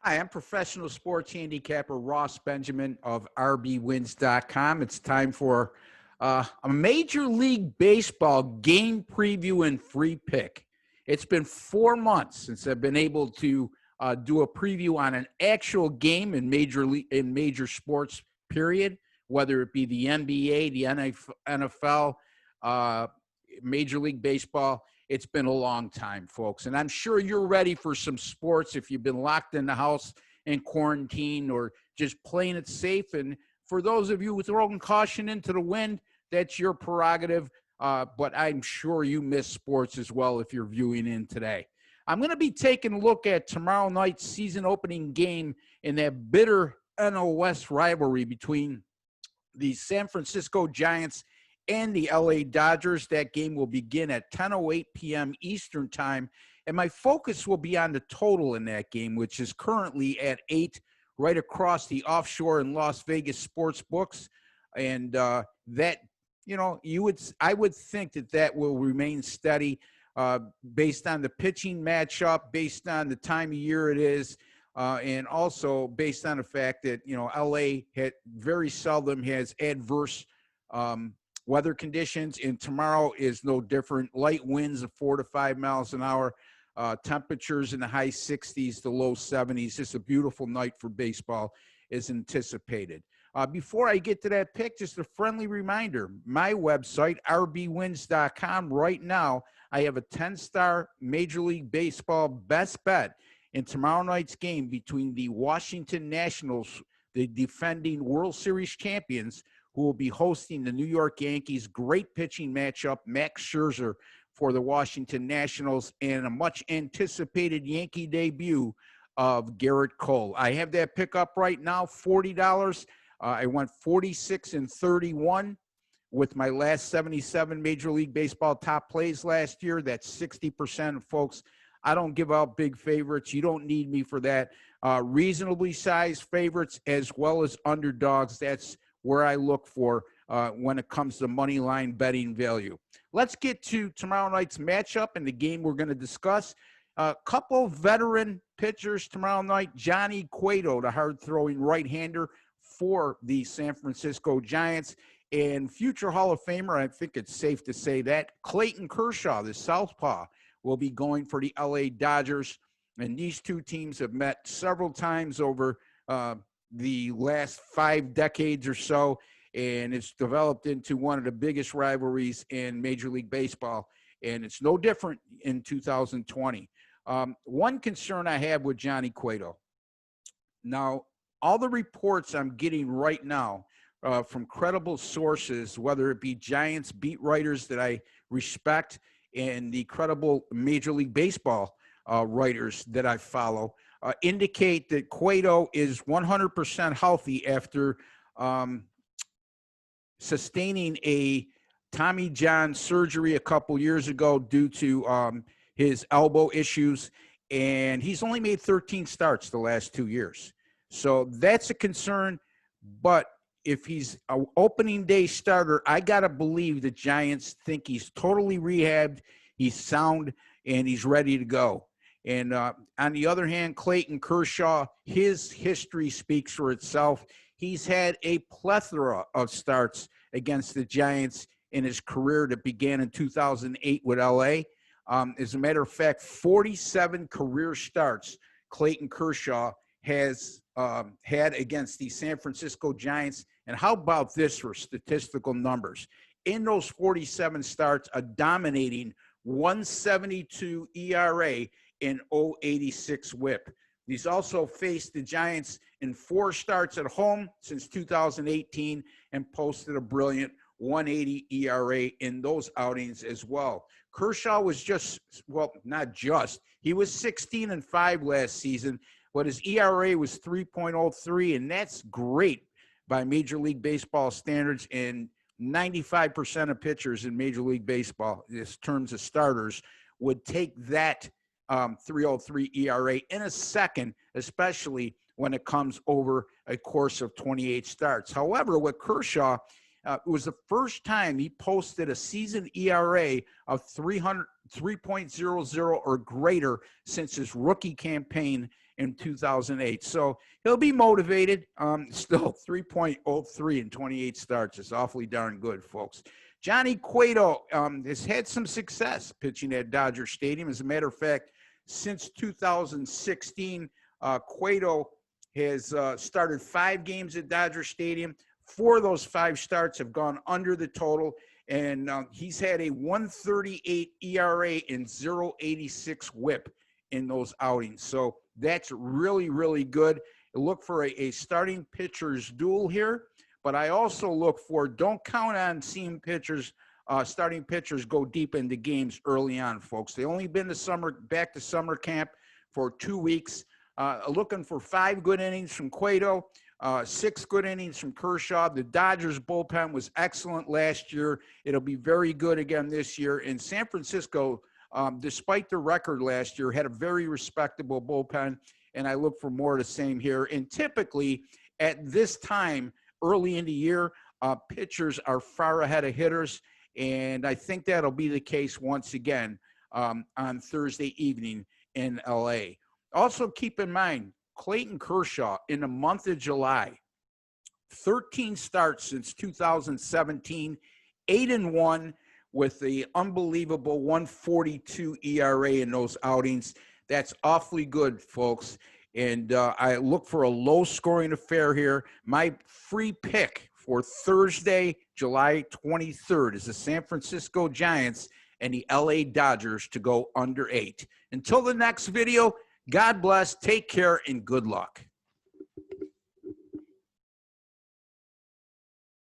Hi, I'm professional sports handicapper Ross Benjamin of RBWins.com. It's time for a Major League Baseball game preview and free pick. It's been 4 months since I've been able to do a preview on an actual game in major sports. Period, whether it be the NBA, the NFL, uh, Major League Baseball. It's been a long time, folks. And I'm sure you're ready for some sports if you've been locked in the house in quarantine or just playing it safe. And for those of you throwing caution into the wind, that's your prerogative. But I'm sure you miss sports as well if you're viewing in today. I'm going to be taking a look at tomorrow night's season opening game in that bitter NL West rivalry between the San Francisco Giants and the LA Dodgers. That game will begin at 10:08 p.m. Eastern time. And my focus will be on the total in that game, which is currently at 8, right across the offshore in Las Vegas sports books. And that, I would think that will remain steady based on the pitching matchup, based on the time of year it is, and also based on the fact that, LA very seldom has adverse weather conditions, and tomorrow is no different. Light winds of 4 to 5 miles an hour, temperatures in the high 60s to low 70s. Just a beautiful night for baseball is anticipated. Before I get to that pick, just a friendly reminder, my website, rbwins.com, right now, I have a 10-star Major League Baseball best bet in tomorrow night's game between the Washington Nationals, the defending World Series champions, who will be hosting the New York Yankees. Great pitching matchup, Max Scherzer for the Washington Nationals, and a much-anticipated Yankee debut of Garrett Cole. I have that pick up right now, $40. I went 46 and 31 with my last 77 Major League Baseball top plays last year. That's 60%, folks. I don't give out big favorites. You don't need me for that. Reasonably sized favorites as well as underdogs. That's where I look for when it comes to money line betting value. Let's get to tomorrow night's matchup and the game we're going to discuss. A couple veteran pitchers tomorrow night. Johnny Cueto, the hard-throwing right-hander for the San Francisco Giants, and future Hall of Famer, I think it's safe to say that, Clayton Kershaw, the southpaw, will be going for the LA Dodgers. And these two teams have met several times over the last 5 decades or so, and it's developed into one of the biggest rivalries in Major League Baseball, and it's no different in 2020. One concern I have with Johnny Cueto. Now, all the reports I'm getting right now from credible sources, whether it be Giants beat writers that I respect and the credible Major League Baseball writers that I follow, indicate that Cueto is 100% healthy after sustaining a Tommy John surgery a couple years ago due to his elbow issues, and he's only made 13 starts the last 2 years. So that's a concern, but if he's an opening day starter, I got to believe the Giants think he's totally rehabbed, he's sound, and he's ready to go. And on the other hand, Clayton Kershaw, his history speaks for itself. He's had a plethora of starts against the Giants in his career that began in 2008 with LA. As a matter of fact, 47 career starts Clayton Kershaw has had against the San Francisco Giants. And how about this for statistical numbers? In those 47 starts, a dominating 172 ERA and 0.86 whip. He's also faced the Giants in 4 starts at home since 2018 and posted a brilliant 180 ERA in those outings as well. Kershaw was he was 16-5 last season, but his ERA was 3.03, and that's great by Major League Baseball standards, and 95% of pitchers in Major League Baseball, in terms of starters, would take that 3.03 ERA in a second, especially when it comes over a course of 28 starts. However, with Kershaw, it was the first time he posted a season ERA of 3.00 or greater since his rookie campaign in 2008. So he'll be motivated. Still 3.03 in 28 starts is awfully darn good, folks. Johnny Cueto has had some success pitching at Dodger Stadium. As a matter of fact, since 2016, Cueto has started 5 games at Dodger Stadium. 4 of those 5 starts have gone under the total, and he's had a 1.38 ERA and 0.86 WHIP in those outings. So that's really, really good. Look for a starting pitcher's duel here, but I also look for, don't count on seeing pitchers, starting pitchers go deep into games early on, folks. They only been back to summer camp for 2 weeks. Looking for 5 good innings from Cueto, 6 good innings from Kershaw. The Dodgers bullpen was excellent last year. It'll be very good again this year. And San Francisco, despite the record last year, had a very respectable bullpen, and I look for more of the same here. And typically at this time, early in the year, pitchers are far ahead of hitters, and I think that'll be the case once again on Thursday evening in LA. Also keep in mind, Clayton Kershaw in the month of July, 13 starts since 2017, 8-1 with the unbelievable 1.42 ERA in those outings. That's awfully good, folks. And I look for a low-scoring affair here. My free pick for Thursday, July 23rd is the San Francisco Giants and the LA Dodgers to go under 8. Until the next video, God bless, take care, and good luck.